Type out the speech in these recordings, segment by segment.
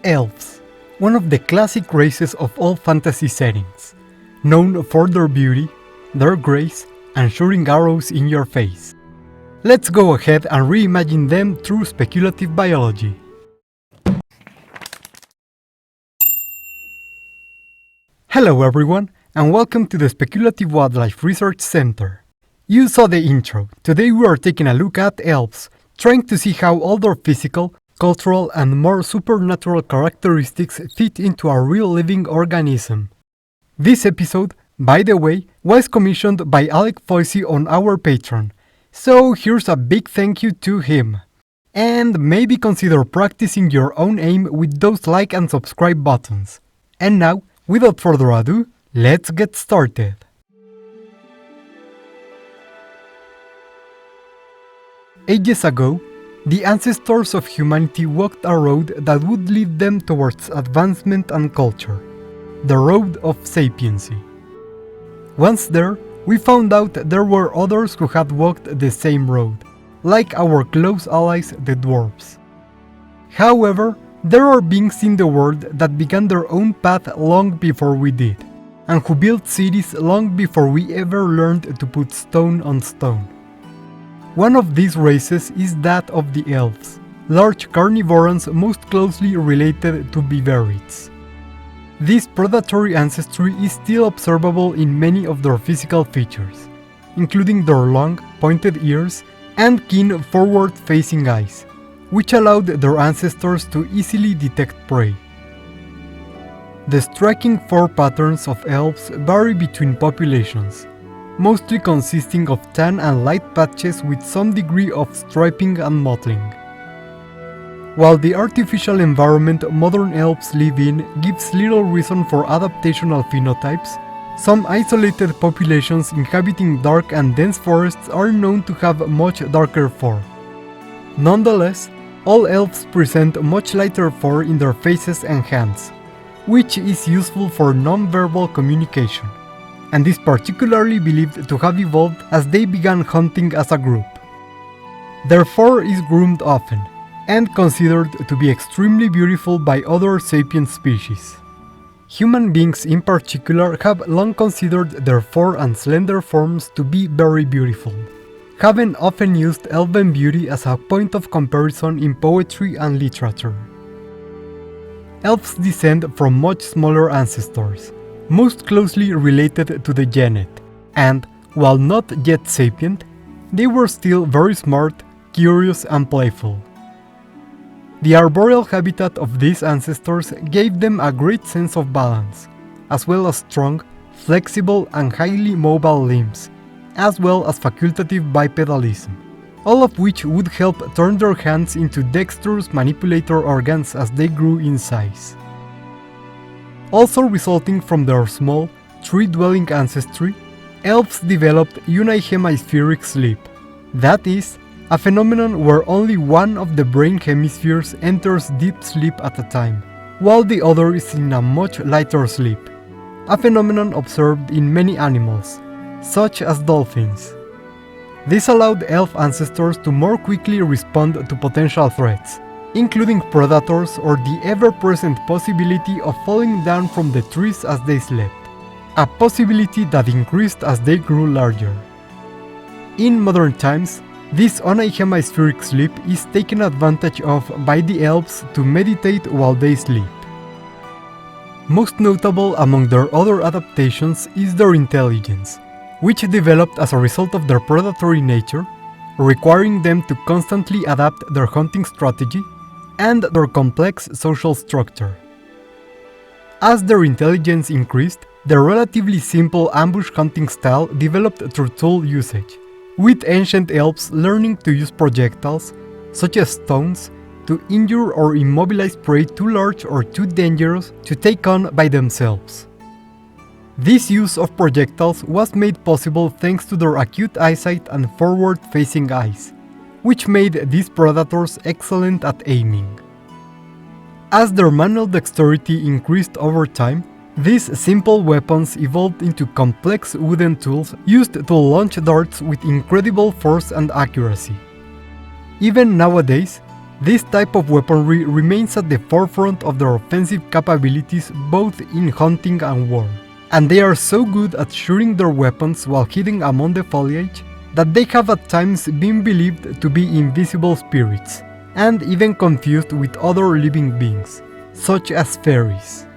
Elves, one of the classic races of all fantasy settings, known for their beauty, their grace, and shooting arrows in your face. Let's go ahead and reimagine them through speculative biology. Hello everyone, and welcome to the Speculative Wildlife Research Center. You saw the intro. Today we are taking a look at elves, trying to see how all their physical, cultural, and more supernatural characteristics fit into a real living organism. This episode, by the way, was commissioned by Alec Foisey on our Patreon, so here's a big thank you to him. And maybe consider practicing your own aim with those like and subscribe buttons. And now, without further ado, let's get started. Ages ago, the ancestors of humanity walked a road that would lead them towards advancement and culture, the road of sapiency. Once there, we found out there were others who had walked the same road, like our close allies the dwarves. However, there are beings in the world that began their own path long before we did, and who built cities long before we ever learned to put stone on stone. One of these races is that of the elves, large carnivorans most closely related to vivarids. This predatory ancestry is still observable in many of their physical features, including their long, pointed ears and keen forward-facing eyes, which allowed their ancestors to easily detect prey. The striking fur patterns of elves vary between populations, mostly consisting of tan and light patches with some degree of striping and mottling. While the artificial environment modern elves live in gives little reason for adaptational phenotypes, some isolated populations inhabiting dark and dense forests are known to have much darker fur. Nonetheless, all elves present much lighter fur in their faces and hands, which is useful for non-verbal communication, and is particularly believed to have evolved as they began hunting as a group. Their fur is groomed often, and considered to be extremely beautiful by other sapient species. Human beings in particular have long considered their fur and slender forms to be very beautiful, having often used elven beauty as a point of comparison in poetry and literature. Elves descend from much smaller ancestors, most closely related to the genet, and, while not yet sapient, they were still very smart, curious, and playful. The arboreal habitat of these ancestors gave them a great sense of balance, as well as strong, flexible, and highly mobile limbs, as well as facultative bipedalism, all of which would help turn their hands into dexterous manipulator organs as they grew in size. Also resulting from their small, tree-dwelling ancestry, elves developed unihemispheric sleep, that is, a phenomenon where only one of the brain hemispheres enters deep sleep at a time, while the other is in a much lighter sleep, a phenomenon observed in many animals, such as dolphins. This allowed elf ancestors to more quickly respond to potential threats, including predators or the ever-present possibility of falling down from the trees as they slept, a possibility that increased as they grew larger. In modern times, this unihemispheric sleep is taken advantage of by the elves to meditate while they sleep. Most notable among their other adaptations is their intelligence, which developed as a result of their predatory nature, requiring them to constantly adapt their hunting strategy and their complex social structure. As their intelligence increased, their relatively simple ambush hunting style developed through tool usage, with ancient elves learning to use projectiles, such as stones, to injure or immobilize prey too large or too dangerous to take on by themselves. This use of projectiles was made possible thanks to their acute eyesight and forward-facing eyes, which made these predators excellent at aiming. As their manual dexterity increased over time, these simple weapons evolved into complex wooden tools used to launch darts with incredible force and accuracy. Even nowadays, This type of weaponry remains at the forefront of their offensive capabilities both in hunting and war, and they are so good at shooting their weapons while hidden among the foliage that they have at times been believed to be invisible spirits, and even confused with other living beings, such as fairies.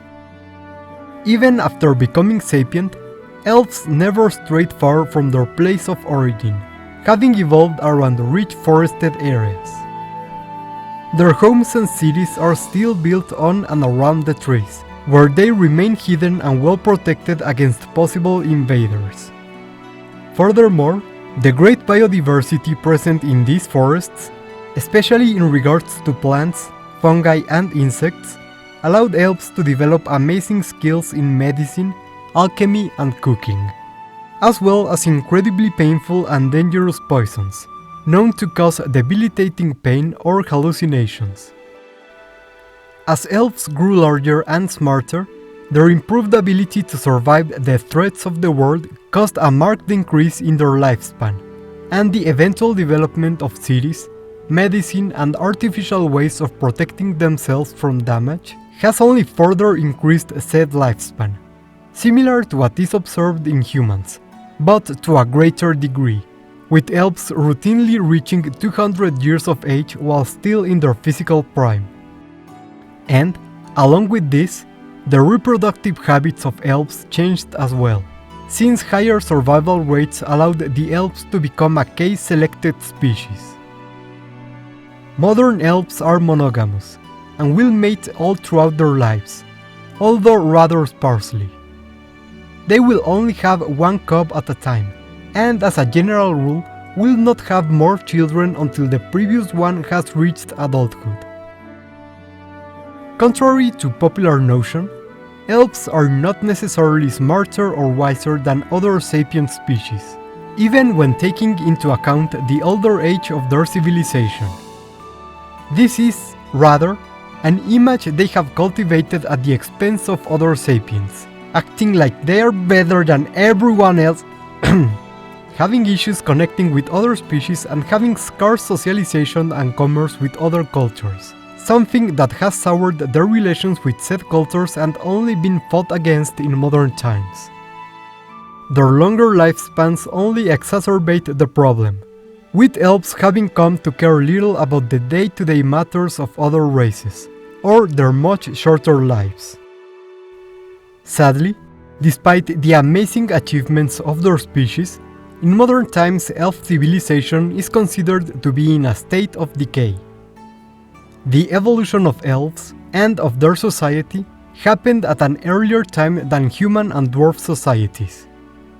Even after becoming sapient, elves never strayed far from their place of origin, having evolved around rich forested areas. Their homes and cities are still built on and around the trees, where they remain hidden and well protected against possible invaders. Furthermore, the great biodiversity present in these forests, especially in regards to plants, fungi and insects, allowed elves to develop amazing skills in medicine, alchemy and cooking, as well as incredibly painful and dangerous poisons, known to cause debilitating pain or hallucinations. As elves grew larger and smarter, their improved ability to survive the threats of the world caused a marked increase in their lifespan, and the eventual development of cities, medicine and artificial ways of protecting themselves from damage has only further increased said lifespan, similar to what is observed in humans, but to a greater degree, with elves routinely reaching 200 years of age while still in their physical prime. And, along with this, the reproductive habits of elves changed as well, since higher survival rates allowed the elves to become a case-selected species. Modern elves are monogamous, and will mate all throughout their lives, although rather sparsely. They will only have one cub at a time, and as a general rule, will not have more children until the previous one has reached adulthood. Contrary to popular notion, elves are not necessarily smarter or wiser than other sapient species, even when taking into account the older age of their civilization. This is, rather, an image they have cultivated at the expense of other sapiens, acting like they are better than everyone else, having issues connecting with other species and having scarce socialization and commerce with other cultures, something that has soured their relations with said cultures and only been fought against in modern times. Their longer lifespans only exacerbate the problem, with elves having come to care little about the day-to-day matters of other races, or their much shorter lives. Sadly, despite the amazing achievements of their species, in modern times elf civilization is considered to be in a state of decay. The evolution of elves, and of their society, happened at an earlier time than human and dwarf societies.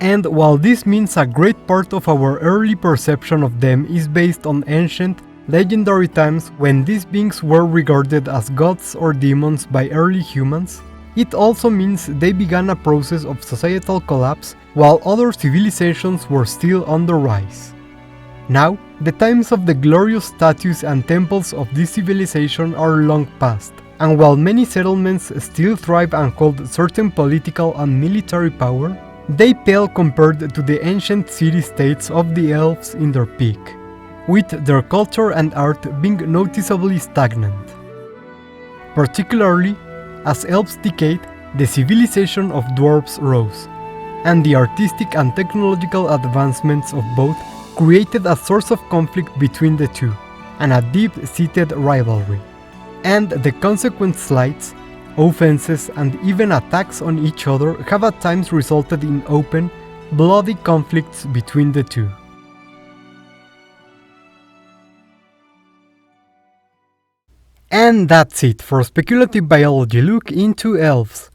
And while this means a great part of our early perception of them is based on ancient, legendary times when these beings were regarded as gods or demons by early humans, it also means they began a process of societal collapse while other civilizations were still on the rise. Now, the times of the glorious statues and temples of this civilization are long past, and while many settlements still thrive and hold certain political and military power, they pale compared to the ancient city-states of the elves in their peak, with their culture and art being noticeably stagnant. Particularly, as elves decayed, the civilization of dwarves rose, and the artistic and technological advancements of both created a source of conflict between the two, and a deep-seated rivalry. And the consequent slights, offenses, and even attacks on each other have at times resulted in open, bloody conflicts between the two. And that's it for Speculative Biology Look into Elves.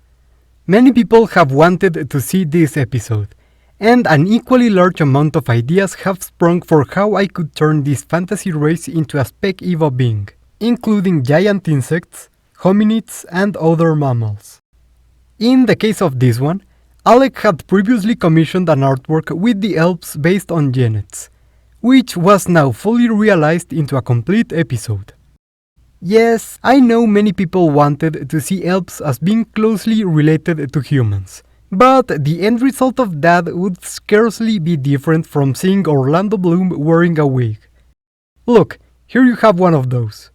Many people have wanted to see this episode, and an equally large amount of ideas have sprung for how I could turn this fantasy race into a Spec-Evo being, including giant insects, hominids, and other mammals. In the case of this one, Alec had previously commissioned an artwork with the elves based on genets, which was now fully realized into a complete episode. Yes, I know many people wanted to see elves as being closely related to humans, but the end result of that would scarcely be different from seeing Orlando Bloom wearing a wig. Look, here you have one of those.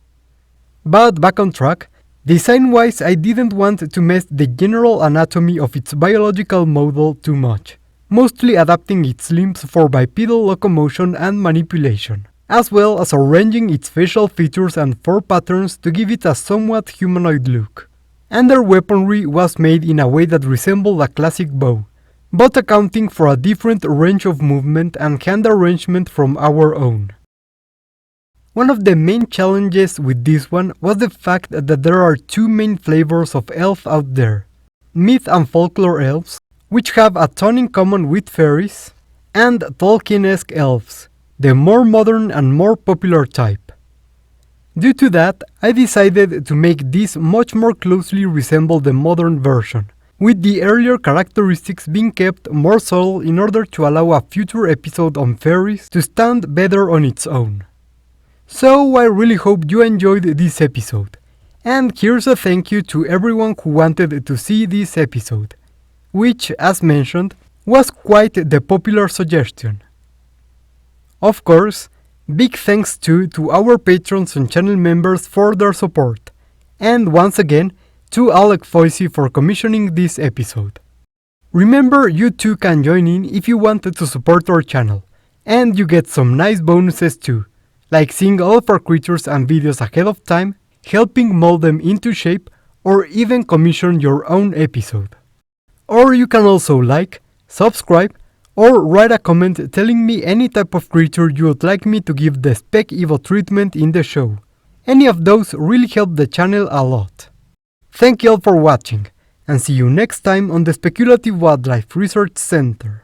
But back on track, design-wise I didn't want to mess the general anatomy of its biological model too much, mostly adapting its limbs for bipedal locomotion and manipulation, as well as arranging its facial features and fur patterns to give it a somewhat humanoid look. And their weaponry was made in a way that resembled a classic bow, but accounting for a different range of movement and hand arrangement from our own. One of the main challenges with this one was the fact that there are two main flavors of elf out there: myth and folklore elves, which have a ton in common with fairies, and Tolkien-esque elves, the more modern and more popular type. Due to that, I decided to make this much more closely resemble the modern version, with the earlier characteristics being kept more subtle in order to allow a future episode on fairies to stand better on its own. So I really hope you enjoyed this episode, and here's a thank you to everyone who wanted to see this episode, which, as mentioned, was quite the popular suggestion. Of course, big thanks too to our patrons and channel members for their support, and once again, to Alec Foisey for commissioning this episode. Remember, you too can join in if you want to support our channel, and you get some nice bonuses too, like seeing all of our creatures and videos ahead of time, helping mold them into shape, or even commission your own episode. Or you can also like, subscribe, or write a comment telling me any type of creature you would like me to give the Spec Evo treatment in the show. Any of those really help the channel a lot. Thank you all for watching, and see you next time on the Speculative Wildlife Research Center.